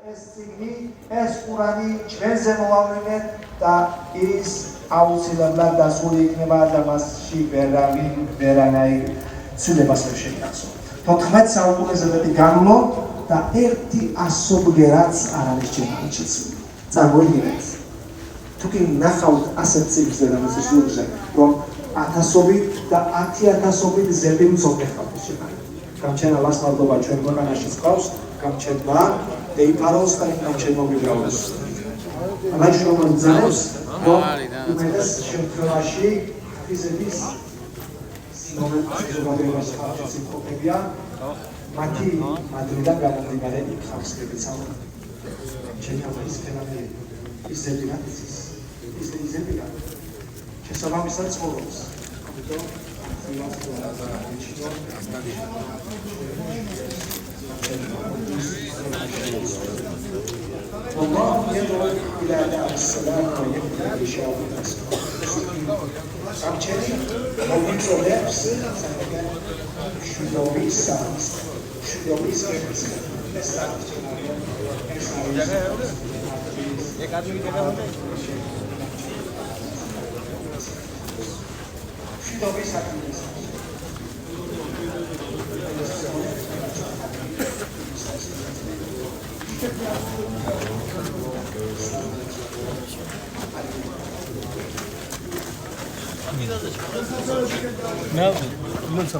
ეს წიგნი, ეს ყურანი ჩვენზე მოვავლინეთ და ის აუცილებლად დასული იქნება და მასში ვერანაირ ცვლილებას ვერ შეიტანსო. 14 საუკუნეზე მეტი განვლო და ერთი ასობგერაც არ არის ჩემთან შეცვლილი. წარმოიდგინეთ. თუ კი ნახავთ ასეთ წიგნს დედამიწის ზურგზე, რომ 1000-ობით და 10,000-ობით ზები მცოდნე ხავთ შეფარდა. გამჩენა ლასმარდობა ჩვენ ქვეყანაშიც ყავს, გამჩენდა დეიფაროს და გამჩენდა მიგრაუს. რაც რომ ძანოს, რომ უმეტეს შემთხვევაში ფიზიკის მომენტში ზოგადად ხალხის იმყოფებია, მათი მადრიდან გამომდინარე ხალხის ამბავი. ჩემთან ის ფენომენი ისეთი რაცის ისეთი შესაბამისად ცხოვრობს. ამიტომ والله يدعو إلى دار السلام ويبدأ بشعب الأسلام. Samčení mluvíco lepší, šudový sást, šudový skvělý, nestávčí na něm, šudový sást. No, non so.